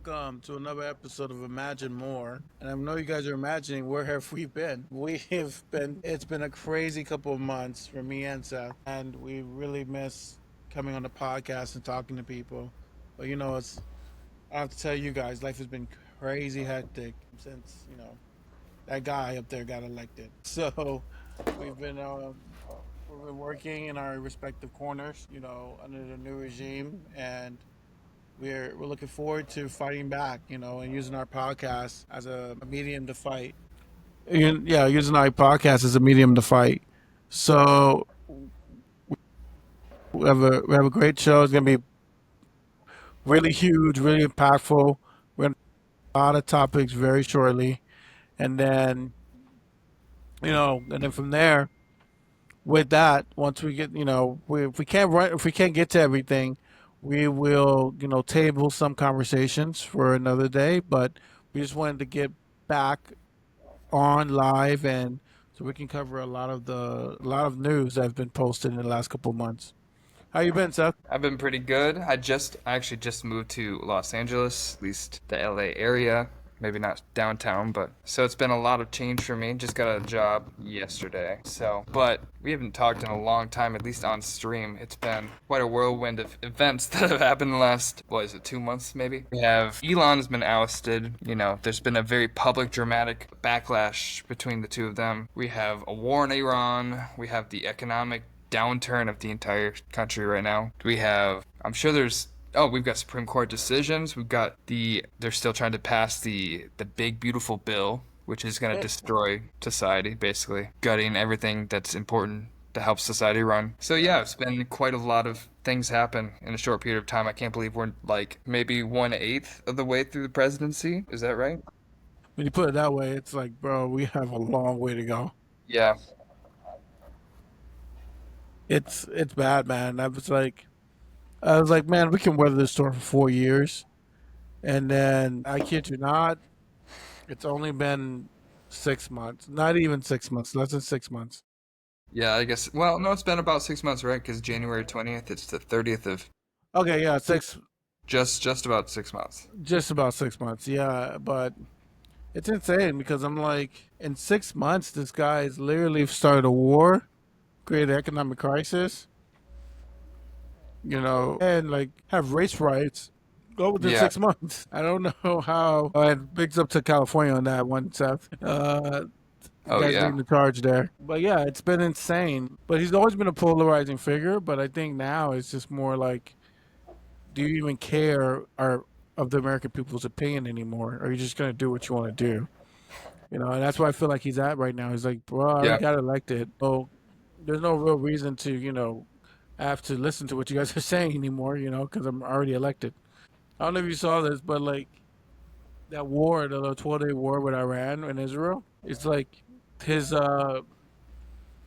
Welcome to another episode of Imagine More. And I know you guys are imagining where have we been? It's been a crazy couple of months for me and Seth, and we really miss coming on the podcast and talking to people. But I have to tell you guys, life has been crazy hectic since, that guy up there got elected. So we've been, uh, we've been working in our respective corners, under the new regime, and we're looking forward to fighting back, and using our podcast as a medium to fight. Yeah, using our podcast as a medium to fight. So we have a great show. It's gonna be really huge, really impactful. We're gonna have a lot of topics very shortly, and then from there, with that, once we get, if we can't get to everything, we will, table some conversations for another day. But we just wanted to get back on live, and so we can cover a lot of news that have been posted in the last couple of months. How you been, Seth? I've been pretty good. I actually just moved to Los Angeles, at least the LA area. Maybe not downtown, but so it's been a lot of change for me. Just got a job yesterday. But we haven't talked in a long time, at least on stream. It's been quite a whirlwind of events that have happened in the last, what is it, 2 months maybe? We have Elon's been ousted. There's been a very public, dramatic backlash between the two of them. We have a war in Iran. We have the economic downturn of the entire country right now. I'm sure we've got Supreme Court decisions. They're still trying to pass the big beautiful bill, which is going to destroy society, basically gutting everything that's important to help society run. So yeah, it's been quite a lot of things happen in a short period of time. I can't believe we're like maybe 1/8 of the way through the presidency. Is that right? When you put it that way, it's like, bro, we have a long way to go. Yeah. It's bad, man. I was like, man, we can weather this storm for 4 years, and then I kid you not, it's only been 6 months. Not even 6 months. Less than 6 months. Yeah, I guess. Well, no, it's been about 6 months, right? Because January 20th, it's the 30th of Okay, yeah, just about 6 months. just about 6 months. Yeah, but it's insane because I'm like, in 6 months, this guy's literally started a war, created an economic crisis, and like have race riots go within Yeah. 6 months. I don't know how. And bigs up to California on that one, Seth. Oh Guys yeah. leading the charge there. But yeah, it's been insane. But he's always been a polarizing figure. But I think now it's just more like, do you even care of the American people's opinion anymore? Or are you just gonna do what you want to do? And that's where I feel like he's at right now. He's like, bro, I already Yeah. got elected. So there's no real reason to, have to listen to what you guys are saying anymore, because I'm already elected. I don't know if you saw this, but like that war, the 12-day war with Iran and Israel, it's like his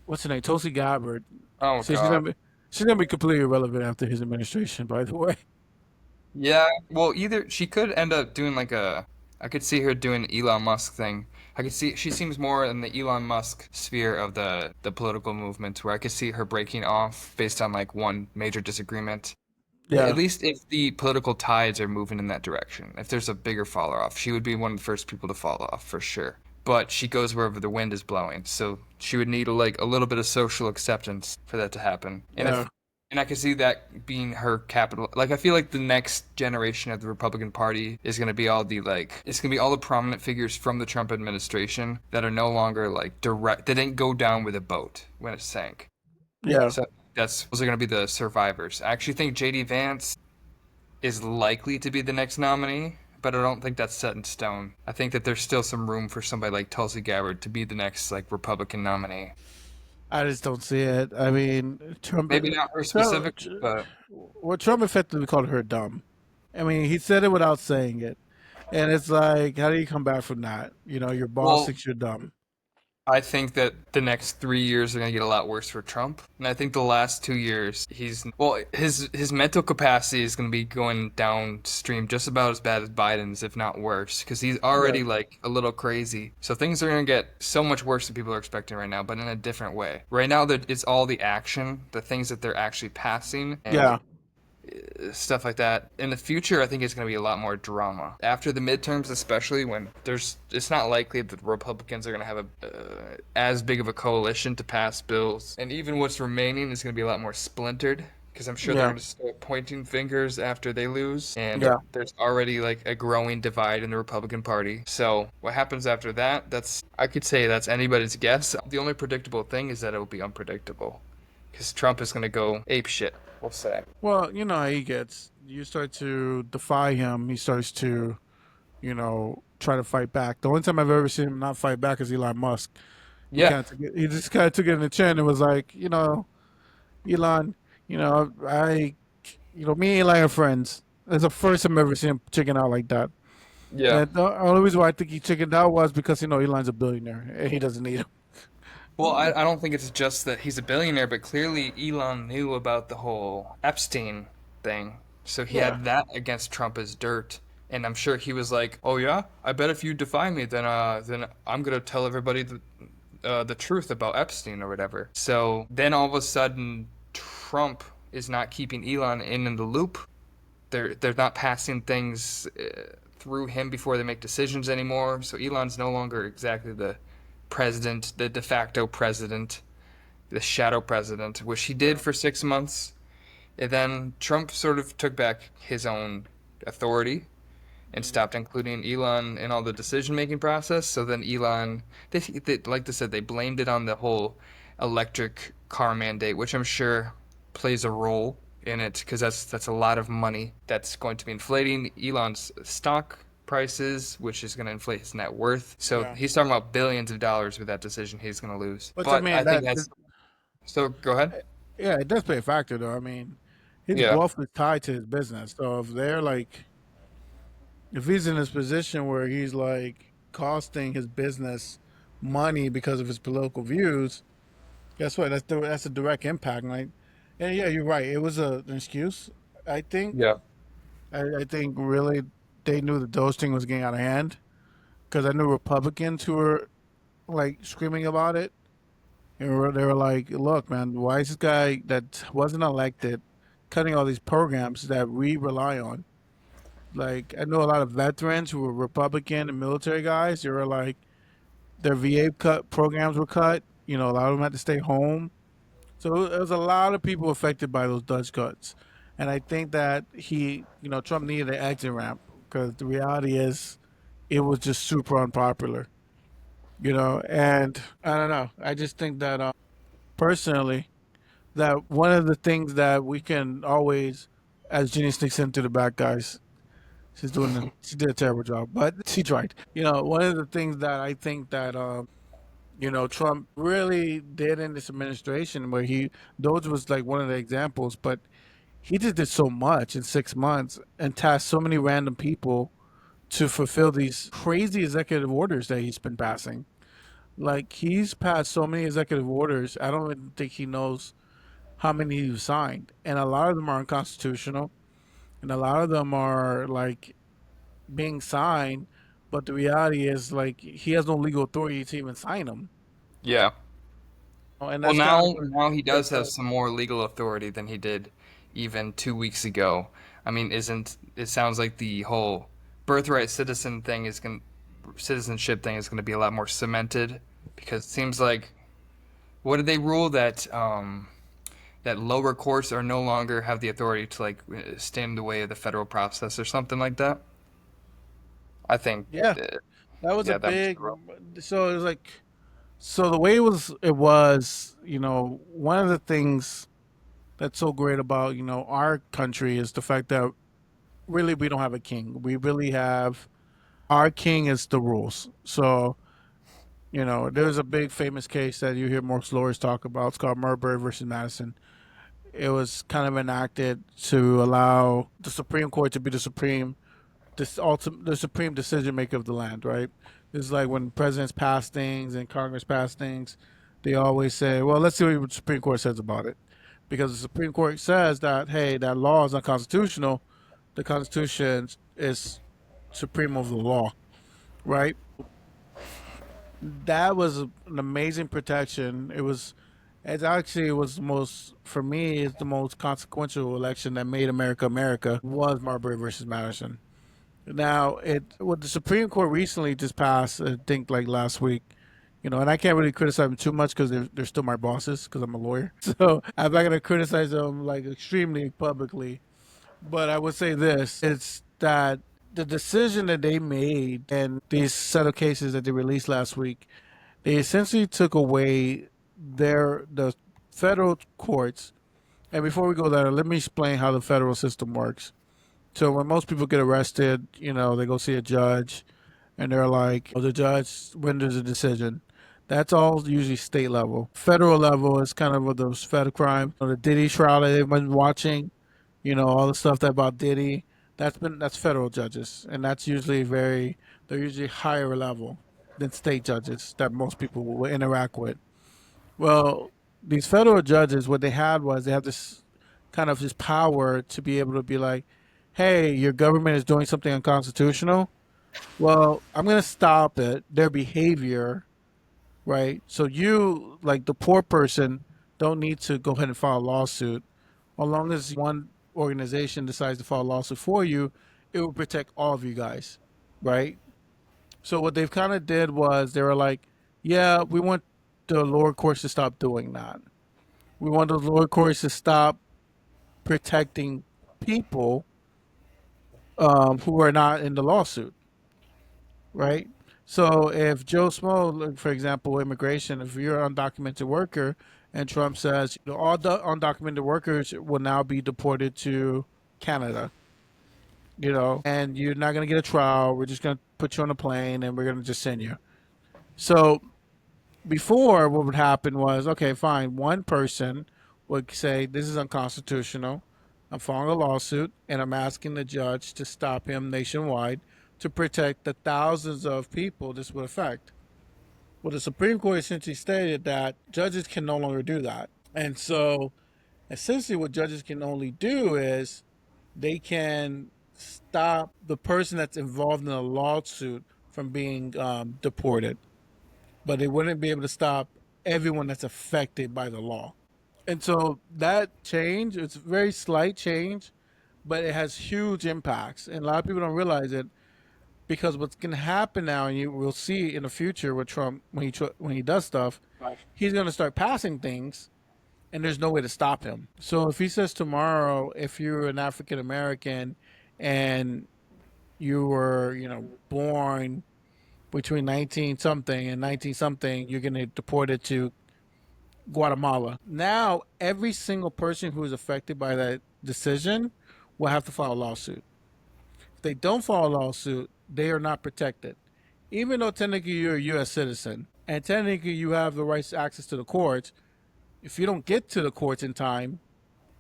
what's her name, Tulsi Gabbard. Oh So God. she's gonna be completely irrelevant after his administration. By the way, Yeah, well, either she could end up doing I could see her doing an Elon Musk thing. I could see she seems more in the Elon Musk sphere of the political movement, where I could see her breaking off based on like one major disagreement. At yeah, least if the political tides are moving in that direction. If there's a bigger fall off, she would be one of the first people to fall off for sure. But she goes wherever the wind is blowing, so she would need like a little bit of social acceptance for that to happen. yeah, And I can see that being her capital. Like I feel like the next generation of the Republican Party is going to be it's going to be all the prominent figures from the Trump administration that are no longer like direct. They didn't go down with a boat when it sank. yeah. So those are going to be the survivors. I actually think JD Vance is likely to be the next nominee, but I don't think that's set in stone. I think that there's still some room for somebody like Tulsi Gabbard to be the next like Republican nominee. I just don't see it. I mean, Maybe not her Trump, specifically, but well, Trump effectively called her dumb. I mean, he said it without saying it, and it's like, how do you come back from that? Your boss well, thinks you're dumb. I think that the next 3 years are going to get a lot worse for Trump. And I think the last 2 years, his mental capacity is going to be going downstream just about as bad as Biden's, if not worse, because he's Yeah, already like a little crazy. So things are going to get so much worse than people are expecting right now, but in a different way. Right now, it's all the action, the things that they're actually passing, and yeah. stuff like that. In the future, I think it's going to be a lot more drama. After the midterms, especially when it's not likely that the Republicans are going to have as big of a coalition to pass bills. And even what's remaining is going to be a lot more splintered. Because I'm sure they're Yeah, going to start pointing fingers after they lose. And yeah. there's already like a growing divide in the Republican Party. So what happens after that, I could say that's anybody's guess. The only predictable thing is that it will be unpredictable. Because Trump is going to go ape shit, we'll say. Well, you know how he gets. You start to defy him, he starts to, try to fight back. The only time I've ever seen him not fight back is Elon Musk. Yeah, He just kind of took it in the chin and was like, Elon, me and Eli are friends. That's the first time I've ever seen him chicken out like that. yeah. And the only reason why I think he chickened out was because Elon's a billionaire and he doesn't need Well, I don't think it's just that he's a billionaire, but clearly Elon knew about the whole Epstein thing. So he him. had that against Trump as dirt. And I'm sure he was like, "Oh yeah, I bet if you defy me, then I'm gonna tell everybody the truth about Epstein or whatever." So then all of a sudden, Trump is not keeping Elon in the loop. They're not passing things through him before they make decisions anymore. So Elon's no longer exactly the president, the de facto president, the shadow president, which he did Yeah. for 6 months. And then Trump sort of took back his own authority and Mm. stopped including Elon in all the decision making process. So then Elon, like I said, they blamed it on the whole electric car mandate, which I'm sure plays a role in it because that's a lot of money that's going to be inflating Elon's stock prices, which is going to inflate his net worth. So Yeah. he's talking about billions of dollars with that decision he's going to lose. But I But I mean think that that's so. Go ahead. yeah, it does play a factor though. I mean, his Yeah. wealth is tied to his business. So if he's in this position where he's like costing his business money because of his political views, guess what? That's a direct impact, right? And yeah, you're right. It was an excuse. I think. Yeah. I think really they knew the dose thing was getting out of hand because I knew Republicans who were like screaming about it. And they were like, "Look, man, why is this guy that wasn't elected cutting all these programs that we rely on?" Like, I know a lot of veterans who were Republican and military guys. They were like, their VA cut programs were cut. A lot of them had to stay home. So there was a lot of people affected by those Dutch cuts. And I think that Trump needed an exit ramp because the reality is it was just super unpopular. And I don't know. I just think that personally, that one of the things that we can always, as Ginny sneaks into the back, guys, she did a terrible job, but she tried. One of the things that I think that Trump really did in this administration, where those was like one of the examples, but he just did so much in 6 months and tasked so many random people to fulfill these crazy executive orders that he's been passing. Like he's passed so many executive orders, I don't even think he knows how many he's signed, and a lot of them are unconstitutional, and a lot of them are like being signed, but the reality is like he has no legal authority to even sign them. Yeah. And Well, that's kind of now he where does it's have at. some more legal authority than he did even 2 weeks ago. I mean, isn't it sounds like the whole birthright citizenship thing is going to be a lot more cemented because it seems like what did they rule that lower courts are no longer have the authority to like stand in the way of the federal process or something like that. I think Yeah, uh, that was a yeah, that was big. the rule. So it was like, so the way it was, one of the things that's so great about our country is the fact that really we don't have a king. We really have our king is the rules. So there's a big famous case that you hear most lawyers talk about. It's called Marbury versus Madison. It was kind of enacted to allow the Supreme Court to be the supreme decision maker of the land, right? It's like when presidents pass things and Congress pass things, they always say, "Well, let's see what the Supreme Court says about it," because the Supreme Court says that hey, that law is unconstitutional. The Constitution is supreme over the law, right? That was an amazing protection. It was It actually was the most, for me, it's the most consequential election that made America America was Marbury versus Madison. Now, what the Supreme Court recently just passed, I think like last week, and I can't really criticize them too much because they're still my bosses because I'm a lawyer. So I'm not gonna criticize them like extremely publicly. But I would say this: it's that the decision that they made and these set of cases that they released last week, they essentially took away the federal courts. And before we go there, let me explain how the federal system works. So when most people get arrested, they go see a judge, and they're like, "Oh, the judge renders a decision." That's all usually state level. Federal level is kind of with those federal crime. The Diddy trial that everyone's watching, all the stuff that about Diddy. That's federal judges, and that's usually they're usually higher level than state judges that most people will interact with. Well, these federal judges, what they had was they have this kind of this power to be able to be like, hey, your government is doing something unconstitutional. Well, I'm going to stop it, their behavior, right? So you, like the poor person, don't need to go ahead and file a lawsuit. As long as one organization decides to file a lawsuit for you, it will protect all of you guys, right? So what they've kind of did was they were like, yeah, we want the lower courts to stop doing that. We want the lower courts to stop protecting people who are not in the lawsuit, right? So if Joe Smo, like, for example, immigration, if you're an undocumented worker and Trump says all the undocumented workers will now be deported to Canada, and you're not going to get a trial, we're just going to put you on a plane and we're going to just send you. So before, what would happen was, okay, fine, one person would say, this is unconstitutional. I'm filing a lawsuit and I'm asking the judge to stop him nationwide to protect the thousands of people this would affect. Well, the Supreme Court essentially stated that judges can no longer do that. And so essentially, what judges can only do is they can stop the person that's involved in a lawsuit from being deported, but they wouldn't be able to stop everyone that's affected by the law. And so that change, it's a very slight change, but it has huge impacts. And a lot of people don't realize it because what's going to happen now, and you will see in the future with Trump when he does stuff, he's going to start passing things, and there's no way to stop him. So if he says tomorrow, if you're an African American and you were, born between 19 something and 19 something, you're going to get deported to Guatemala. Now, every single person who is affected by that decision will have to file a lawsuit. If they don't file a lawsuit, they are not protected. Even though technically you're a U.S. citizen and technically you have the rights to access to the courts, if you don't get to the courts in time,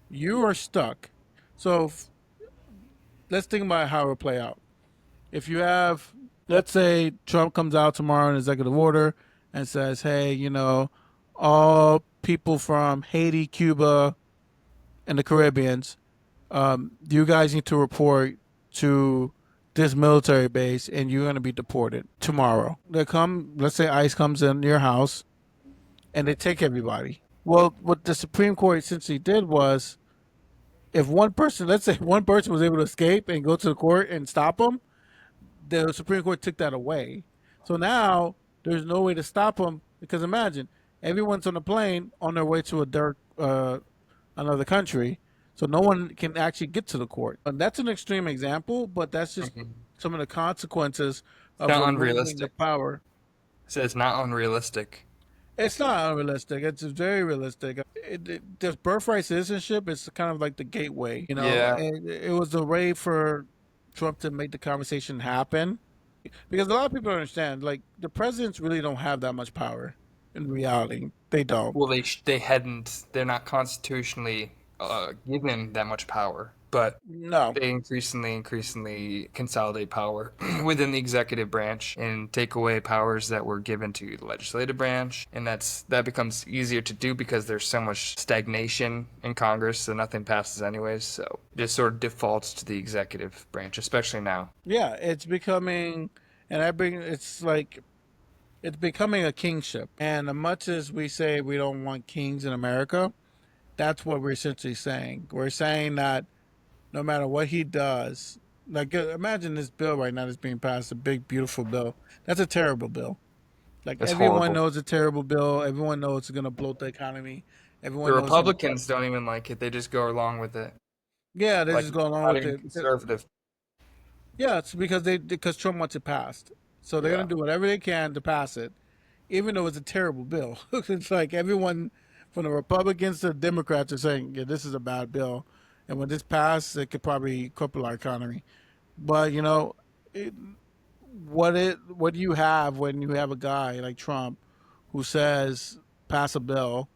you are stuck. So let's think about how it will play out. If you have, let's say Trump comes out tomorrow in executive order and says, hey, all people from Haiti, Cuba, and the Caribbeans, you guys need to report to this military base and you're going to be deported tomorrow. Let's say ICE comes in your house and they take everybody. Well, what the Supreme Court essentially did was if one person, let's say one person was able to escape and go to the court and stop them, the Supreme Court took that away. So now there's no way to stop them because imagine everyone's on a plane on their way to another country, so no one can actually get to the court. And that's an extreme example, but that's just Mhm. some of the consequences It's of not removing the unrealistic. power. So it's not unrealistic. It's not unrealistic. It's very realistic. This birthright citizenship is kind of like the gateway, Yeah. and it was a way for Trump to make the conversation happen. Because a lot of people don't understand, like the presidents really don't have that much power. In reality, they don't. Well, they hadn't. They're not constitutionally given that much power, but No. they increasingly consolidate power within the executive branch and take away powers that were given to the legislative branch, and that becomes easier to do because there's so much stagnation in Congress, so nothing passes anyways. So it just sort of defaults to the executive branch, especially now. Yeah, it's becoming, and I bring it's like It's becoming a kingship. And as much as we say we don't want kings in America, that's what we're essentially saying. We're saying that no matter what he does, like imagine this bill right now that's being passed, a big, beautiful bill. That's a terrible bill. Like It's everyone horrible. knows it's a terrible bill. Everyone knows it's going to bloat the economy. The Everyone knows it's going to, Republicans don't even like it. They just go along with it. yeah, they Like just it's go along not with even it. conservative. Yeah, it's because Trump wants it passed. So they're Yeah. going to do whatever they can to pass it, even though it's a terrible bill. It's like everyone from the Republicans to the Democrats are saying, yeah, this is a bad bill. And when this passes, it could probably cripple our economy. But, it, what do you have when you have a guy like Trump who says pass a bill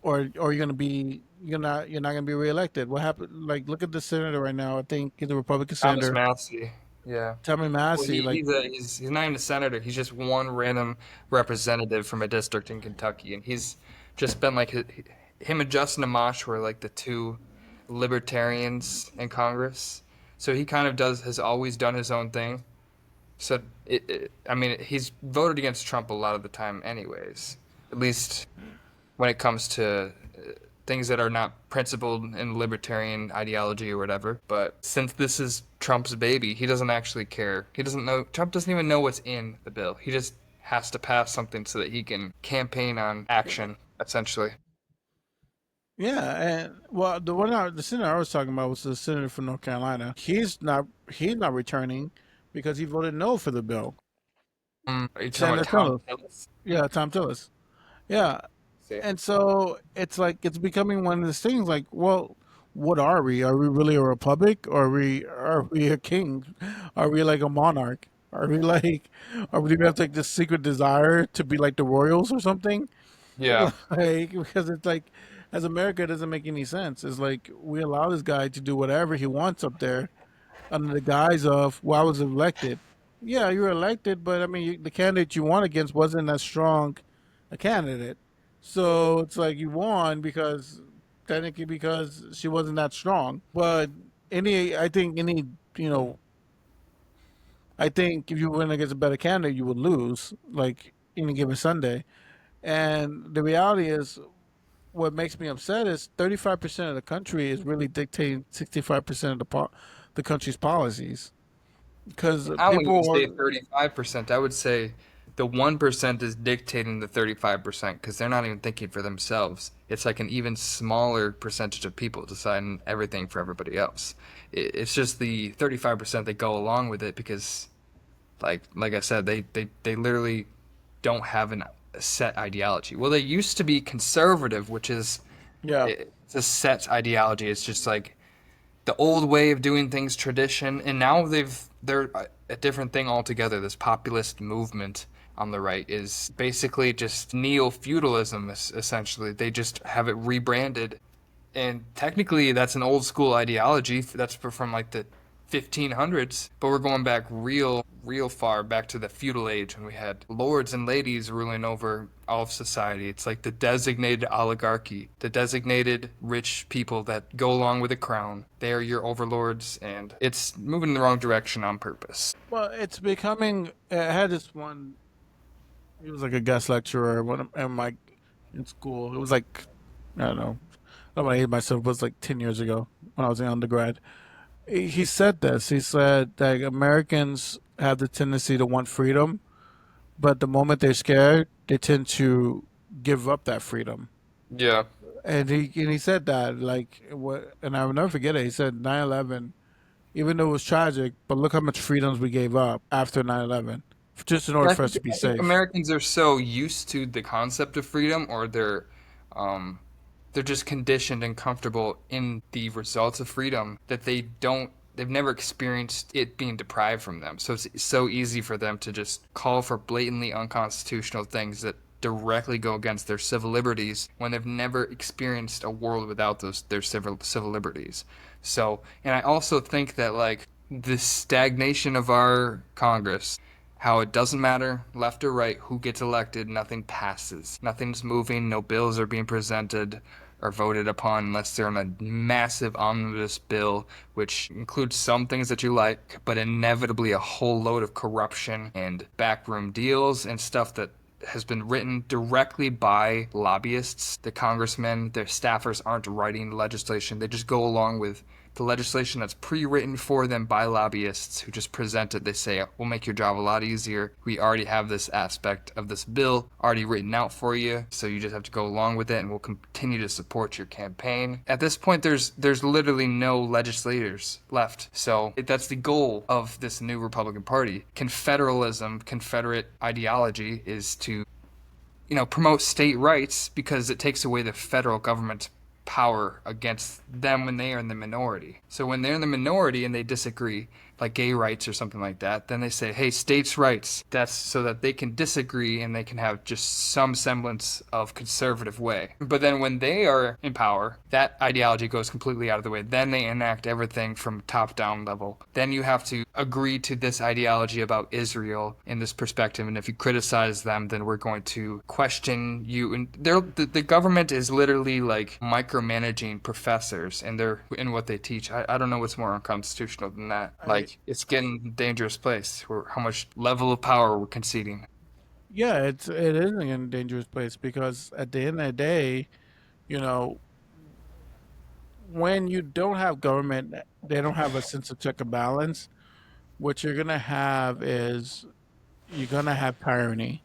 or you're not gonna be reelected? What happened? Like look at the senator right now. I think he's a Republican Thomas senator, Massey. Yeah. Tommy Well, Massey. he's not even a senator. He's just one random representative from a district in Kentucky, and he's just been like him and Justin Amash were like the two libertarians in Congress. So he kind of does has always done his own thing. So I mean, he's voted against Trump a lot of the time, anyways. At least when it comes to things that are not principled in libertarian ideology or whatever. But since this is Trump's baby, he doesn't actually care. He doesn't know. Trump doesn't even know what's in the bill. He just has to pass something so that he can campaign on action, essentially. Yeah, and well, the senator I was talking about was the senator from North Carolina. He's not returning because he voted no for the bill. Are you talking about Senator Tom Tillis. Tillis? Yeah, Tom Tillis. Yeah, See. and so it's like it's becoming one of those things. Like, well, what are we? Are we really a republic? Or are we a king? Are we like a monarch? Are we like are we gonna have like this secret desire to be like the royals or something? Yeah. Like because it's like as America it doesn't make any sense. It's like we allow this guy to do whatever he wants up there under the guise of well I was elected. Yeah, you were elected, but I mean the candidate you won against wasn't as strong a candidate. So it's like you won because technically because she wasn't that strong. But I think you know I think if you win against a better candidate you would lose like any given Sunday. And the reality is what makes me upset is 35% of the country is really dictating 65% of the country's policies because I wouldn't even people say are 35%. I would say the 1% is dictating the 35% because they're not even thinking for themselves. It's like an even smaller percentage of people deciding everything for everybody else. It's just the 35% that go along with it because, like I said, they literally don't have a set ideology. Well, they used to be conservative, which is yeah it's a set ideology. It's just like the old way of doing things, tradition, and now they're a different thing altogether. This populist movement on the right is basically just neo-feudalism essentially. They just have it rebranded, and technically that's an old school ideology. That's from like the 1500s, but we're going back real far back to the feudal age when we had lords and ladies ruling over all of society. It's like the designated oligarchy, the designated rich people that go along with the crown. They are your overlords, and it's moving in the wrong direction on purpose. well it's becoming I had this one he was like a guest lecturer in school it was like I don't know I don't want to hate myself but it was like 10 years ago when I was in undergrad he said this he said that Americans have the tendency to want freedom but the moment they're scared they tend to give up that freedom. Yeah. And he said that like what, and I will never forget it. He said 9/11, even though it was tragic, but look how much freedoms we gave up after 9/11, just in order Yeah, for us to be I think safe. Americans are so used to the concept of freedom, or um, they're just conditioned and comfortable in the results of freedom that they've never experienced it being deprived from them. So it's so easy for them to just call for blatantly unconstitutional things that directly go against their civil liberties when they've never experienced a world without their civil liberties. So, and I also think that like the stagnation of our Congress, how it doesn't matter left or right who gets elected, nothing passes, nothing's moving, no bills are being presented. are voted upon unless they're on a massive omnibus bill, which includes some things that you like, but inevitably a whole load of corruption and backroom deals and stuff that has been written directly by lobbyists. The congressmen, their staffers aren't writing legislation. They just go along with the legislation that's pre-written for them by lobbyists who just present it. They say, we'll make your job a lot easier. We already have this aspect of this bill already written out for you, so you just have to go along with it, and we'll continue to support your campaign. At this point, there's literally no legislators left. So that's the goal of this new Republican Party. Confederalism, Confederate ideology is to promote state rights because it takes away the federal government's power against them when they are in the minority. So when they're in the minority and they disagree, like gay rights or something like that, then they say, hey, states' rights. That's so that they can disagree and they can have just some semblance of conservative way. But then when they are in power, that ideology goes completely out of the way. Then they enact everything from top down level. Then you have to agree to this ideology about Israel in this perspective. And if you criticize them, then we're going to question you. And the government is literally like micromanaging professors and they're in what they teach. I don't know what's more unconstitutional than that. Like, it's getting a dangerous place where how much level of power we're conceding. Yeah, it is a dangerous place because at the end of the day, you know, when you don't have government, they don't have a sense of check and balance. What you're gonna have is you're gonna have tyranny.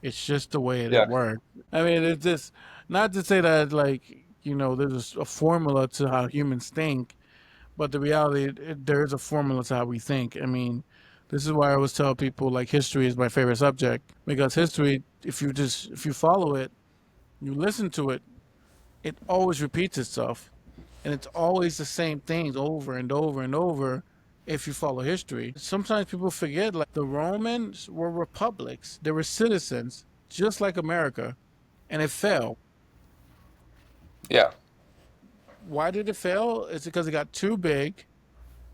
It's just the way it Yeah. works. I mean, it's just not to say that like there's a formula to how humans think, but the reality there is a formula to how we think. I mean, this is why I always tell people like history is my favorite subject because history, if you follow it, you listen to it, it always repeats itself, and it's always the same things over and over and over. If you follow history, sometimes people forget like the Romans were republics, they were citizens just like America, and it fell. Yeah. Why did it fail? It's because it got too big,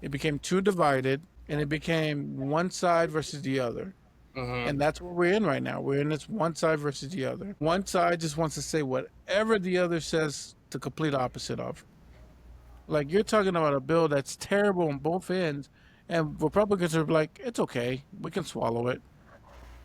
it became too divided, and it became one side versus the other. Hmm. And that's what we're in right now. We're in this one side versus the other. One side just wants to say whatever the other says the complete opposite of. Like you're talking about a bill that's terrible on both ends, and Republicans are like, it's okay, we can swallow it.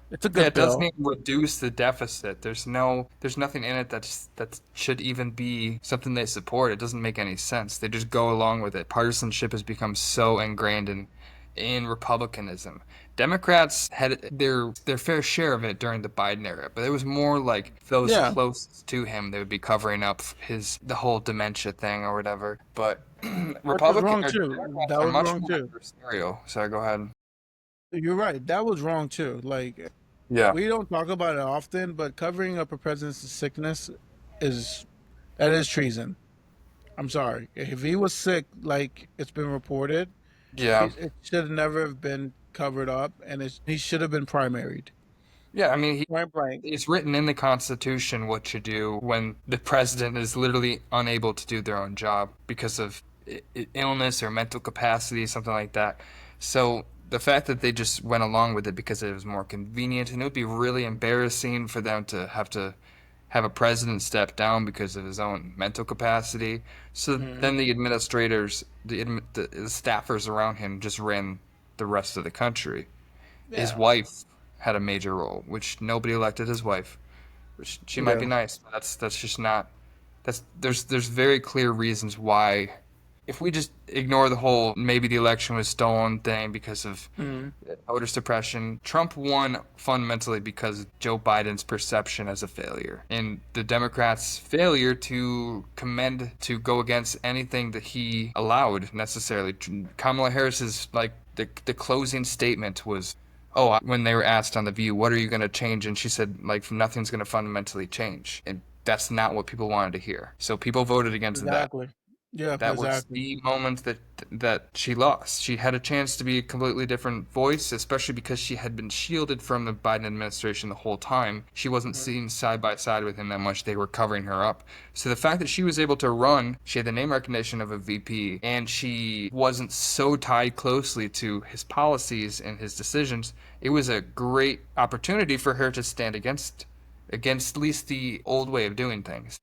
It's a Yeah, good it doesn't bill. even reduce the deficit. There's nothing in it that should even be something they support. It doesn't make any sense. They just go along with it. Partisanship has become so ingrained in republicanism. Democrats had their fair share of it during the Biden era, but it was more like those Yeah, closest to him they would be covering up the whole dementia thing or whatever. But which was Republican wrong or too. Democrats That are was much wrong more too. adversarial. Sorry, go ahead. You're right. That was wrong too. Like Yeah. we don't talk about it often, but covering up a president's sickness is that is treason. I'm sorry. If he was sick, like it's been reported, Yeah. it should never have been covered up, and he should have been primaried. Yeah, I mean, Point blank. it's written in the Constitution what you do when the president is literally unable to do their own job because of illness or mental capacity, something like that. So the fact that they just went along with it because it was more convenient, and it would be really embarrassing for them to have a president step down because of his own mental capacity. So Hmm. then the administrators, the staffers around him just ran the rest of the country. His Yeah. wife had a major role, which nobody elected his wife. Which she might be Yeah. nice, but that's just not. There's very clear reasons why. If we just ignore the whole maybe the election was stolen thing because of Hmm. voter suppression, Trump won fundamentally because of Joe Biden's perception as a failure and the Democrats' failure to go against anything that he allowed necessarily. Kamala Harris's like the closing statement was, oh, when they were asked on The View, what are you going to change? And she said, like, nothing's going to fundamentally change. And that's not what people wanted to hear. So people voted against that. Exactly. Yeah. That was Exactly. the moment that she lost. She had a chance to be a completely different voice, especially because she had been shielded from the Biden administration the whole time. She wasn't Hmm. seen side by side with him that much. They were covering her up. So the fact that she was able to run, she had the name recognition of a VP, and she wasn't so tied closely to his policies and his decisions, it was a great opportunity for her to stand against at least the old way of doing things.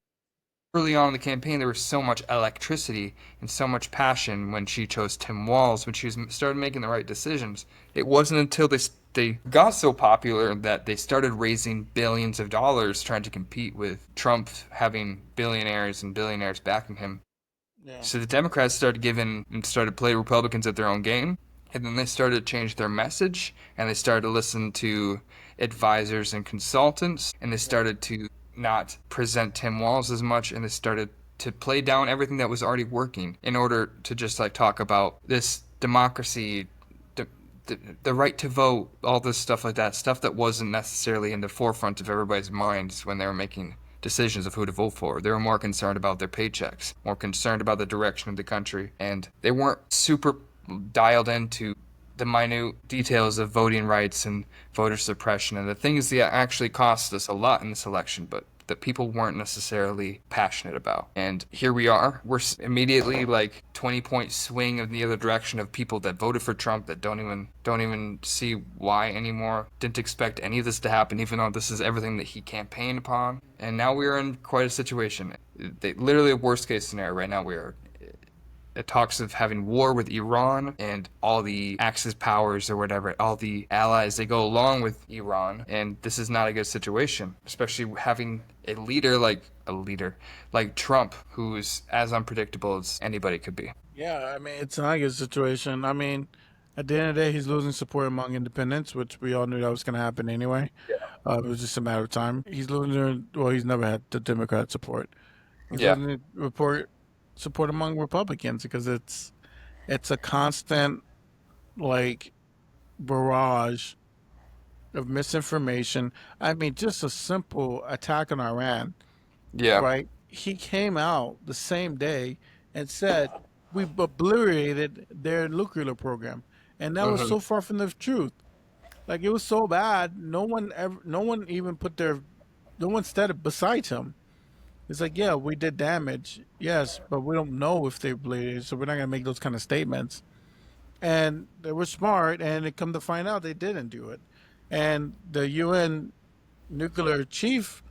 early on in the campaign, there was so much electricity and so much passion when she chose Tim Walz, when she was started making the right decisions. It wasn't until they got so popular that they started raising billions of dollars trying to compete with Trump having billionaires and billionaires backing him. Yeah. So the Democrats started giving and started playing Republicans at their own game. And then they started to change their message and they started to listen to advisors and consultants and they started to not present Tim Walz as much and they started to play down everything that was already working in order to just like talk about this democracy, the, the right to vote, all this stuff like that, stuff that wasn't necessarily in the forefront of everybody's minds when they were making decisions of who to vote for. They were more concerned about their paychecks, more concerned about the direction of the country, and they weren't super dialed into the minute details of voting rights and voter suppression and the things that actually cost us a lot in this election, but that people weren't necessarily passionate about. And here we are. We're immediately like 20-point swing in the other direction of people that voted for Trump that don't even see why anymore. Didn't expect any of this to happen, even though this is everything that he campaigned upon. And now we are in quite a situation. Literally a worst case scenario right now. We are it talks of having war with Iran and all the Axis powers or whatever, all the allies they go along with Iran, and this is not a good situation, especially having a leader like Trump, who's as unpredictable as anybody could be. Yeah, I mean, it's not a good situation. I mean, at the end of the day, he's losing support among independents, which we all knew that was going to happen anyway. It was just a matter of time. He's losing, well, he's never had the Democrat support. He's Yeah, losing support among Republicans because it's a constant like barrage of misinformation. I mean, just a simple attack on Iran, yeah, right? He came out the same day and said we've obliterated their nuclear program, and that was hmm, so far from the truth. Like it was so bad, no one even no one said it besides him. It's like, yeah, we did damage, yes, but we don't know if they obliterated, so we're not gonna make those kind of statements. And they were smart, and it come to find out they didn't do it. And the UN nuclear chief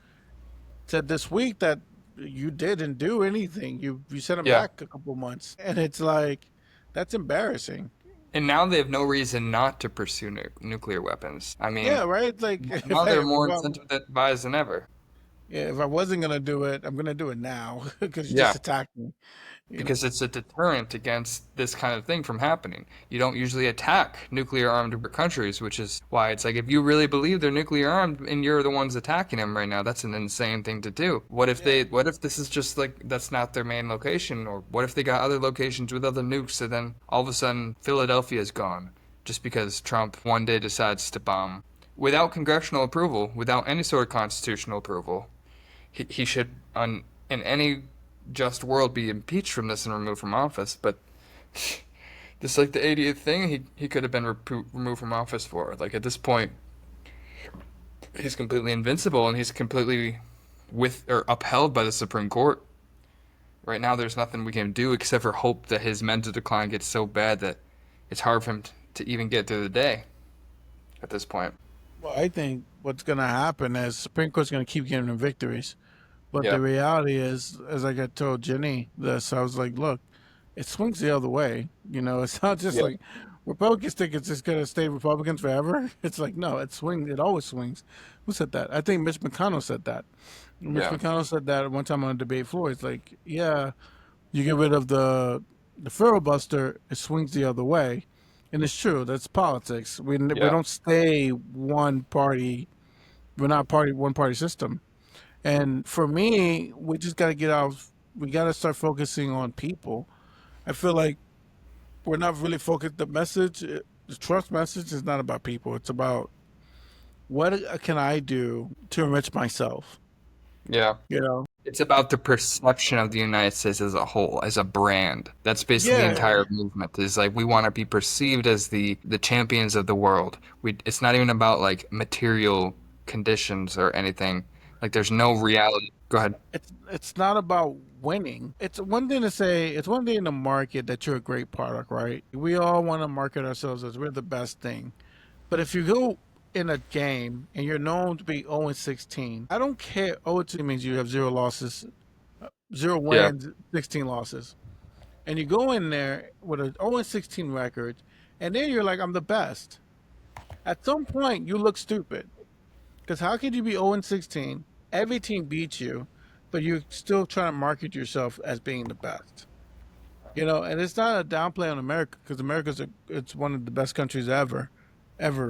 said this week that you didn't do anything. You sent them yeah. back a couple months, and it's like that's embarrassing. And now they have no reason not to pursue nuclear weapons. I mean, Yeah, right. Like now they're more incentivized than ever. yeah, if I wasn't gonna do it, I'm gonna do it now because you Yeah. just attacked me. You know. Because it's a deterrent against this kind of thing from happening. You don't usually attack nuclear armed countries, which is why it's like if you really believe they're nuclear armed and you're the ones attacking them right now, that's an insane thing to do. Yeah. What if this is just like that's not their main location, or what if they got other locations with other nukes and then all of a sudden Philadelphia's gone just because Trump one day decides to bomb without congressional approval, without any sort of constitutional approval. He should in any just world be impeached from this and removed from office, but this like the 80th thing he could have been removed from office for. Like at this point, he's completely invincible and he's completely with or upheld by the Supreme Court. Right now, there's nothing we can do except for hope that his mental decline gets so bad that it's hard for him to even get through the day at this point. Well, I think what's gonna happen is Supreme Court's gonna keep giving him victories. But Yeah, the reality is, as I got told Jenny this, I was like, look, it swings the other way. You know, it's not just yeah, like Republicans think it's just gonna stay Republicans forever. It's like no, it swings. It always swings. Who said that? I think Mitch McConnell said that. Mitch yeah, McConnell said that one time on a debate floor. It's like, yeah, you get rid of the filibuster, it swings the other way, and it's true. That's politics. We yeah, don't stay one party. We're not party one party system. And for me, we just got to get out. We got to start focusing on people. I feel like we're not really focused. The trust message is not about people. It's about what can I do to enrich myself. yeah. You know? It's about the perception of the United States as a whole, as a brand. That's basically the Yeah. entire movement. Is like we want to be perceived as the champions of the world. It's not even about like material conditions or anything. Like there's no reality. Go ahead. It's not about winning. It's one thing to say. It's one thing to market that you're a great product, right? We all want to market ourselves as we're the best thing. But if you go in a game and you're known to be 0 and 16, I don't care. 0 and 16 means you have zero losses zero Yeah. wins, 16 losses. And you go in there with an 0-16 record, and then you're like, I'm the best. At some point, you look stupid. Because how could you be 0-16? Every team beats you, but you're still trying to market yourself as being the best. And it's not a downplay on America because it's one of the best countries ever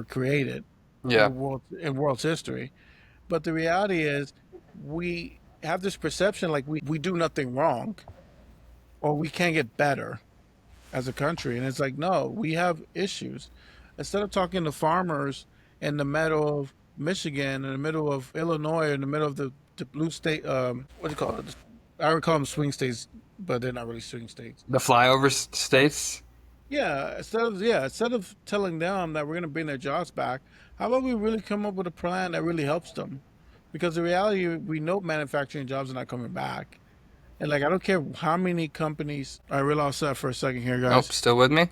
created in the Yeah. world's history. But the reality is, we have this perception like we do nothing wrong or we can't get better as a country. And it's like, no, we have issues. Instead of talking to farmers in the middle of Michigan, in the middle of Illinois, in the middle of the blue state, what do you call it? I would call them swing states, but they're not really swing states. The flyover states. Instead of telling them that we're going to bring their jobs back, how about we really come up with a plan that really helps them? Because the reality, we know manufacturing jobs are not coming back. And like, I don't care how many companies. I realized that for a second here, Oh, guys. still with me?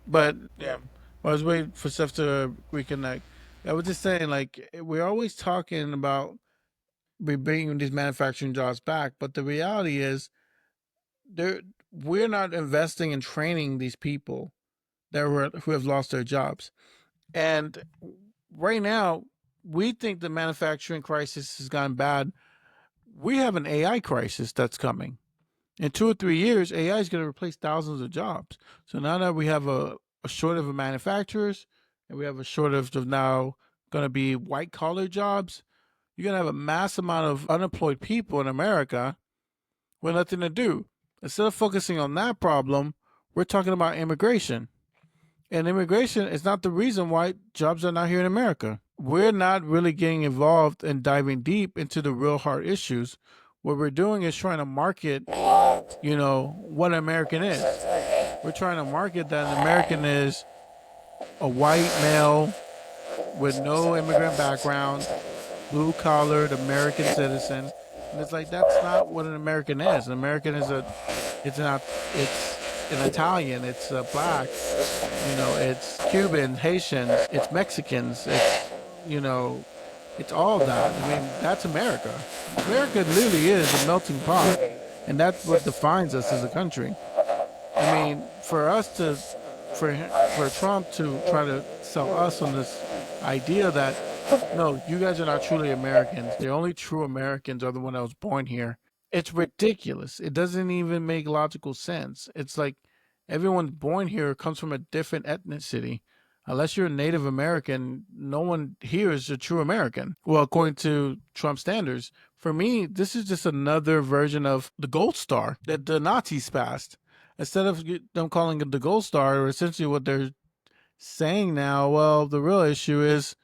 But yeah, I was waiting for Steph to reconnect. I was just saying, like, we're always talking about we bringing these manufacturing jobs back, but the reality is, there we're not investing in training these people who have lost their jobs. And right now, we think the manufacturing crisis has gone bad. We have an AI crisis that's coming. In 2 or 3 years, AI is going to replace thousands of jobs. So now that we have a shortage of manufacturers and we have a shortage of now going to be white collar jobs, you're going to have a mass amount of unemployed people in America with nothing to do. Instead of focusing on that problem, we're talking about immigration. And immigration is not the reason why jobs are not here in America. We're not really getting involved and diving deep into the real hard issues. What we're doing is trying to market, what an American is. We're trying to market that an American is a white male with no immigrant background, blue collared American citizen. And it's like that's not what an American is. An American is it's not it's an Italian, it's a black, it's Cuban, Haitian, it's Mexicans, you know, it's all that. I mean, that's America. America literally is a melting pot, and that's what defines us as a country. I mean, for Trump to try to sell us on this idea that no, you guys are not truly Americans. The only true Americans are the one that was born here. It's ridiculous. It doesn't even make logical sense. It's like everyone born here comes from a different ethnicity. Unless you're a Native American, no one here is a true American. Well, according to Trump standards. For me, this is just another version of the Gold Star that the Nazis passed. Instead of them calling it the Gold Star, or essentially what they're saying now, well, the real issue is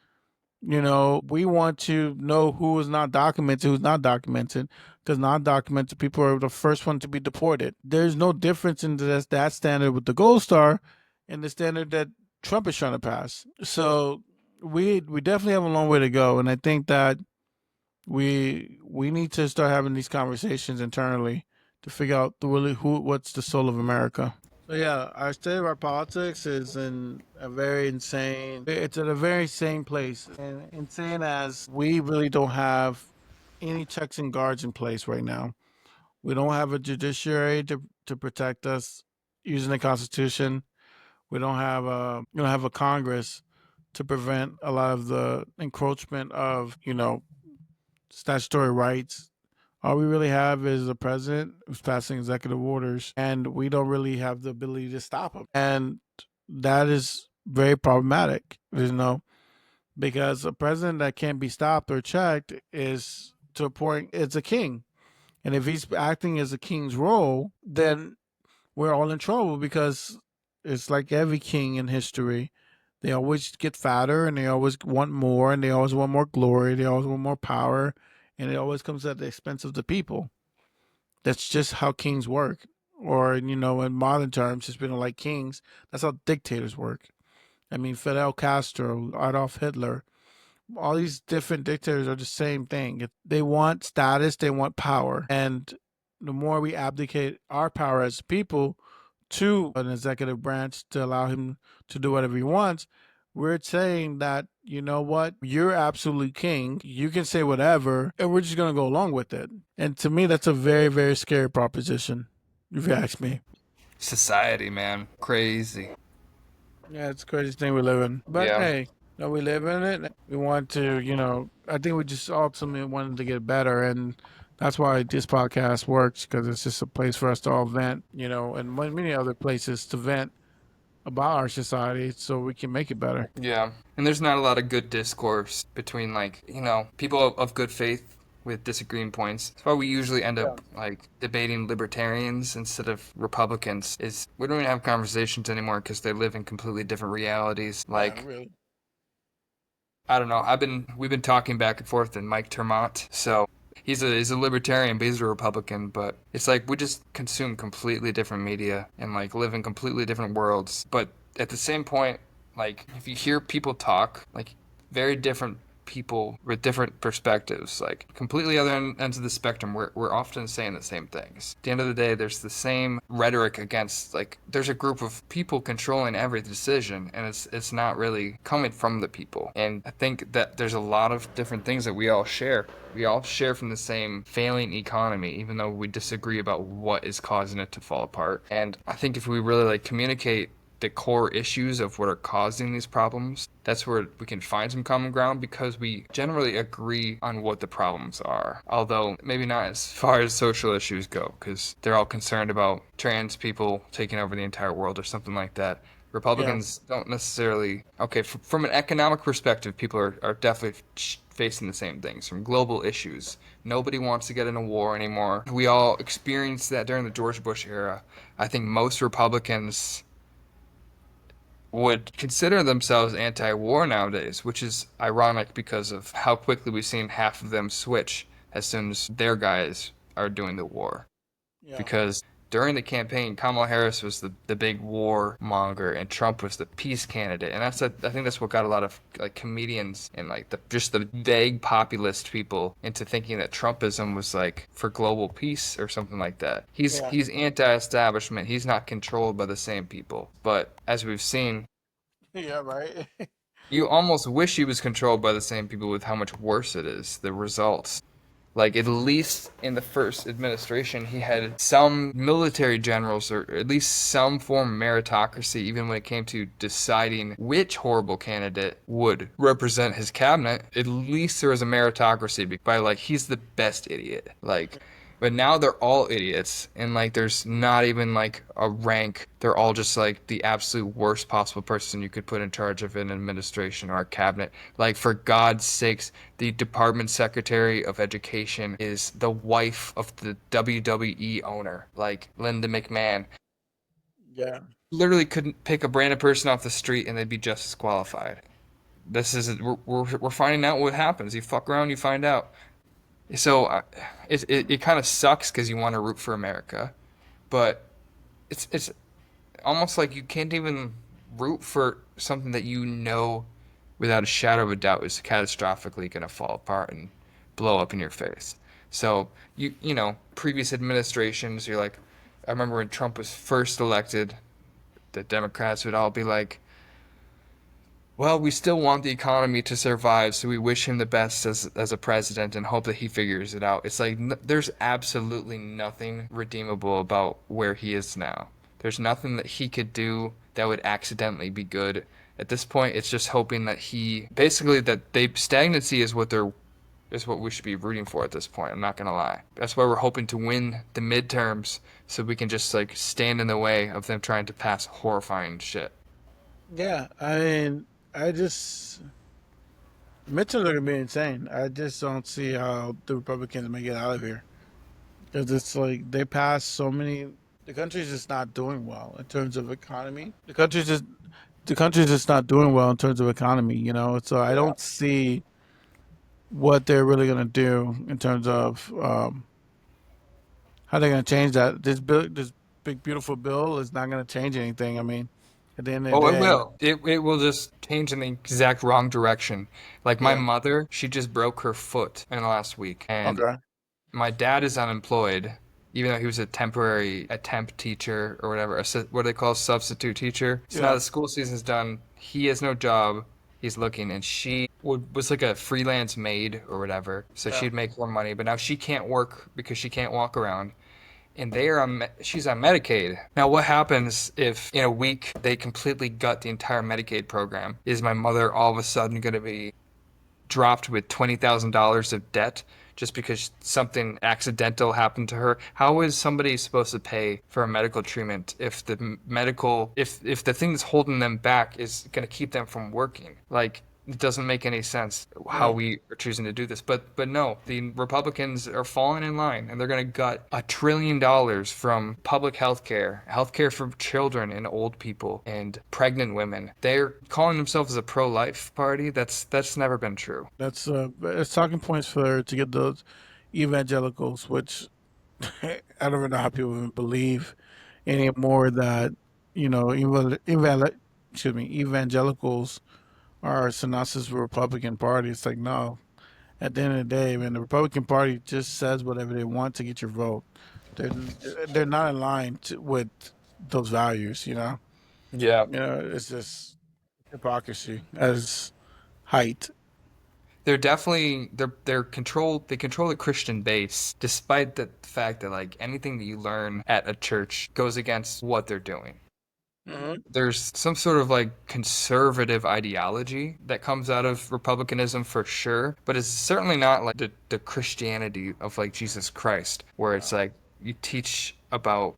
we want to know who is not documented, who's not documented, because not documented people are the first one to be deported. There's no difference in that standard with the Gold Star and the standard that Trump is trying to pass. So we definitely have a long way to go, and I think that we need to start having these conversations internally to figure out what's the soul of America. So yeah, our state of our politics is in a very insane. It's at a very insane place, and insane as we really don't have any checks and guards in place right now. We don't have a judiciary to protect us using the Constitution. We don't have a Congress to prevent a lot of the encroachment of statutory rights. All we really have is a president who's passing executive orders, and we don't really have the ability to stop him. And that is very problematic, because a president that can't be stopped or checked is to a point, it's a king. And if he's acting as a king's role, then we're all in trouble because it's like every king in history. They always get fatter and they always want more and they always want more glory. They always want more power. And it always comes at the expense of the people. That's just how kings work. Or, in modern terms, just being like kings, that's how dictators work. I mean, Fidel Castro, Adolf Hitler, all these different dictators are the same thing. They want status, they want power. And the more we abdicate our power as people to an executive branch to allow him to do whatever he wants, We're saying that, you know what, you're absolute king. You can say whatever, and we're just going to go along with it. And to me, that's a very, very scary proposition, if you ask me. Society, man. Crazy. Yeah, it's the craziest thing we live in. But Yeah. hey, no, we live in it. We want to, I think we just ultimately wanted to get better. And that's why this podcast works, because it's just a place for us to all vent, and many other places to vent about our society so we can make it better. Yeah. And there's not a lot of good discourse between, like, people of good faith with disagreeing points. That's why we usually end Yeah. up, like, debating libertarians instead of Republicans, is we don't even have conversations anymore because they live in completely different realities. Yeah, Like, really. I don't know. We've been talking back and forth, and Mike Termont. So he's a libertarian, but he's a Republican. But it's like we just consume completely different media and like live in completely different worlds. But at the same point, like if you hear people talk, like very different people with different perspectives, like completely other ends of the spectrum, we're often saying the same things. At the end of the day, there's the same rhetoric against, like, there's a group of people controlling every decision, and it's not really coming from the people. And I think that there's a lot of different things that we all share. We all share from the same failing economy, even though we disagree about what is causing it to fall apart. And I think if we really like communicate the core issues of what are causing these problems, that's where we can find some common ground because we generally agree on what the problems are. Although maybe not as far as social issues go, because they're all concerned about trans people taking over the entire world or something like that. Yeah. Republicans don't necessarily. Okay, from an economic perspective, people are definitely facing the same things from global issues. Nobody wants to get in a war anymore. We all experienced that during the George Bush era. I think most Republicans would consider themselves anti-war nowadays, which is ironic because of how quickly we've seen half of them switch as soon as their guys are doing the war. Yeah. Because during the campaign, Kamala Harris was the big war monger, and Trump was the peace candidate, and I think that's what got a lot of like comedians and like the vague populist people into thinking that Trumpism was like for global peace or something like that. Yeah. He's anti-establishment. He's not controlled by the same people. But as we've seen, Yeah, right. you almost wish he was controlled by the same people with how much worse it is, the results. Like, at least in the first administration, he had some military generals, or at least some form of meritocracy, even when it came to deciding which horrible candidate would represent his cabinet. At least there was a meritocracy by, like, he's the best idiot. Like, but now they're all idiots, and like there's not even like a rank. They're all just like the absolute worst possible person you could put in charge of an administration or a cabinet. Like, for God's sakes, the Department Secretary of Education is the wife of the WWE owner, like Linda McMahon. Yeah. Literally couldn't pick a random person off the street and they'd be just as qualified. This is we're finding out what happens. You fuck around, you find out. So it kind of sucks because you want to root for America, but it's almost like you can't even root for something that you know without a shadow of a doubt is catastrophically going to fall apart and blow up in your face. So previous administrations, you're like, I remember when Trump was first elected, the Democrats would all be like, well, we still want the economy to survive, so we wish him the best as a president and hope that he figures it out. It's like there's absolutely nothing redeemable about where he is now. There's nothing that he could do that would accidentally be good. At this point, it's just hoping that stagnancy is what we should be rooting for at this point. I'm not gonna lie. That's why we're hoping to win the midterms so we can just like stand in the way of them trying to pass horrifying shit. Yeah. I mean, I just midterms are gonna be insane. I just don't see how the Republicans make it out of here because it's like they pass so many. The country's just not doing well in terms of economy. The country's just not doing well in terms of economy. So I Yeah. don't see what they're really gonna do in terms of how they're gonna change that. This big beautiful bill is not gonna change anything. I mean, at the end of the Oh, it day, will. It will just change in the exact wrong direction. Like my yeah. mother, she just broke her foot in the last week, and Okay. my dad is unemployed, even though he was a temporary temp teacher or whatever, what do they call substitute teacher. So now Yeah. the school season's done. He has no job. He's looking, and she was like a freelance maid or whatever. So Yeah. she'd make more money, but now she can't work because she can't walk around. And she's on Medicaid. Now, what happens if in a week they completely gut the entire Medicaid program? Is my mother all of a sudden going to be dropped with $20,000 of debt just because something accidental happened to her? How is somebody supposed to pay for a medical treatment if if the thing that's holding them back is going to keep them from working? Like, it doesn't make any sense how No. we are choosing to do this. But no, the Republicans are falling in line and they're going to gut $1 trillion from public health care for children and old people and pregnant women. They're calling themselves a pro-life party. That's never been true. That's it's talking points for to get those evangelicals, which I don't even know how people even believe anymore that excuse me, evangelicals are synonymous with Republican Party. It's like no. At the end of the day, man, the Republican Party just says whatever they want to get your vote. They're they're not in line with those values. Yeah. It's just hypocrisy as height. They control the Christian base despite the fact that like anything that you learn at a church goes against what they're doing. Hmm. There's some sort of like conservative ideology that comes out of republicanism for sure, but it's certainly not like the Christianity of like Jesus Christ, where it's like you teach about,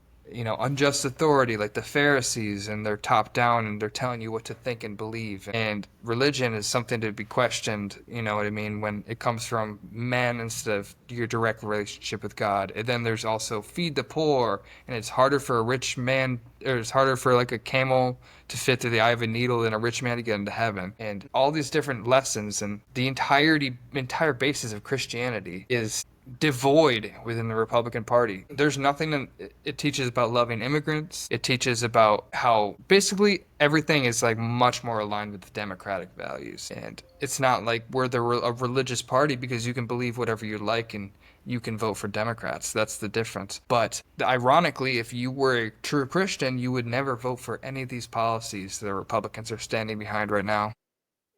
unjust authority like the Pharisees and they're top down and they're telling you what to think and believe. And religion is something to be questioned, you know what I mean, when it comes from men instead of your direct relationship with God. And then there's also feed the poor, and it's harder for a rich man, or it's harder for like a camel to fit through the eye of a needle than a rich man to get into heaven. And all these different lessons and the entire basis of Christianity is devoid within the Republican Party. There's nothing it teaches about loving immigrants. It teaches about how basically everything is like much more aligned with the democratic values. And it's not like we're a religious party because you can believe whatever you like and you can vote for Democrats. That's the difference. But ironically, if you were a true Christian, you would never vote for any of these policies the Republicans are standing behind right now.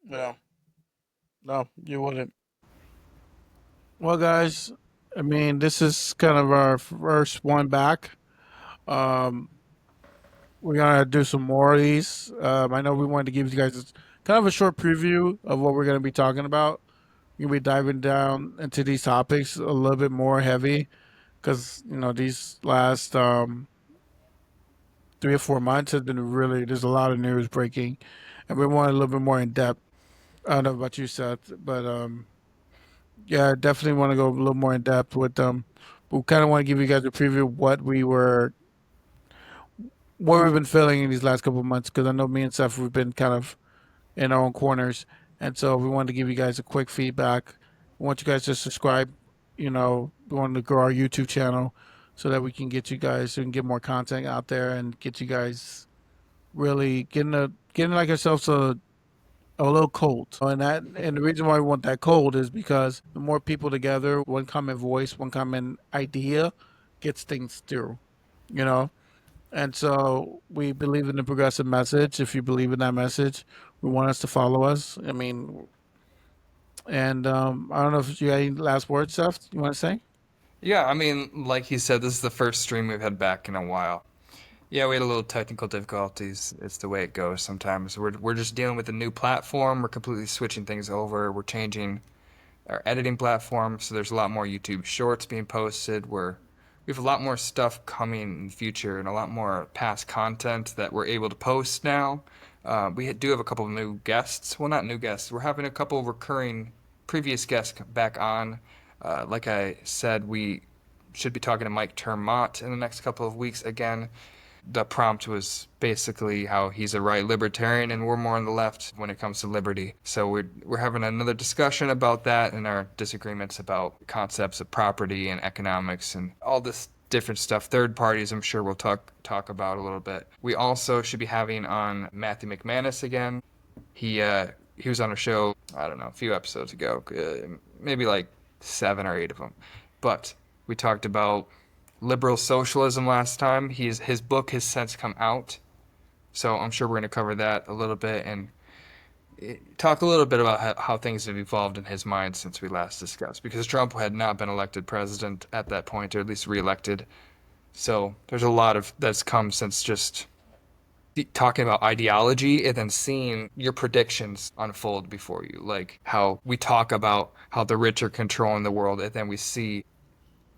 No, no, you wouldn't. Well, guys, I mean, this is kind of our first one back. Um, we're gonna do some more of these. I know we wanted to give you guys kind of a short preview of what we're gonna be talking about. We're gonna be diving down into these topics a little bit more heavy because these last 3 or 4 months has been really there's a lot of news breaking, and we want a little bit more in depth. I don't know about you, Seth, but yeah, definitely want to go a little more in depth with them. We kind of want to give you guys a preview of what we've been feeling in these last couple of months because I know me and Seth we've been kind of in our own corners, and so we wanted to give you guys a quick feedback. We want you guys to subscribe. We want to grow our YouTube channel so that we can get you guys so we can get more content out there and get you guys really getting like ourselves a little cold. And the reason why we want that cold is because the more people together, one common voice, one common idea gets things through, you know? And so we believe in the progressive message. If you believe in that message, we want us to follow us. I mean, and I don't know if you have any last words, Seth, you want to say? Yeah, I mean, like he said, this is the first stream we've had back in a while. Yeah, we had a little technical difficulties. It's the way it goes sometimes. We're just dealing with a new platform. We're completely switching things over. We're changing our editing platform, so there's a lot more YouTube shorts being posted. We have a lot more stuff coming in the future and a lot more past content that we're able to post now. We do have a couple of new guests. Well, not new guests. We're having a couple of recurring previous guests back on. Like I said, we should be talking to Mike Termott in the next couple of weeks again. The prompt was basically how he's a right libertarian and we're more on the left when it comes to liberty. So we're having another discussion about that and our disagreements about concepts of property and economics and all this different stuff. Third parties, I'm sure we'll talk about a little bit. We also should be having on Matthew McManus again. He was on a show, I don't know, a few episodes ago, maybe like 7 or 8 of them. But we talked about liberal socialism last time. His book has since come out, so I'm sure we're going to cover that a little bit and talk a little bit about how things have evolved in his mind since we last discussed. Because Trump had not been elected president at that point, or at least reelected. So there's a lot of that's come since just talking about ideology and then seeing your predictions unfold before you. Like how we talk about how the rich are controlling the world, and then we see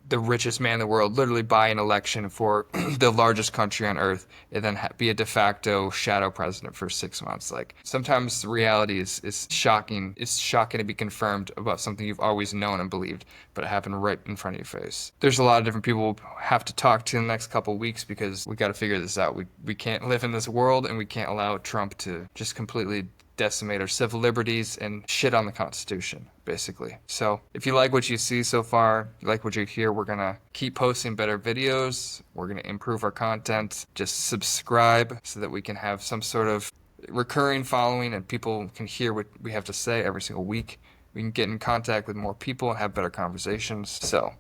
the richest man in the world literally buy an election for the largest country on earth and then be a de facto shadow president for 6 months. Like sometimes the reality is shocking. It's shocking to be confirmed about something you've always known and believed, but it happened right in front of your face. There's a lot of different people we'll have to talk to in the next couple of weeks because we got to figure this out. We can't live in this world and we can't allow Trump to just completely decimate our civil liberties and shit on the Constitution, basically. So if you like what you see so far, you like what you hear, we're going to keep posting better videos. We're going to improve our content. Just subscribe so that we can have some sort of recurring following and people can hear what we have to say every single week. We can get in contact with more people and have better conversations. So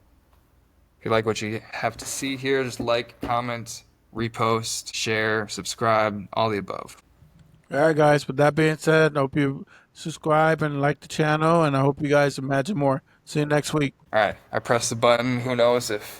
if you like what you have to see here, just like, comment, repost, share, subscribe, all the above. All right, guys. With that being said, I hope you subscribe and like the channel, and I hope you guys imagine more. See you next week. All right, I pressed the button. Who knows if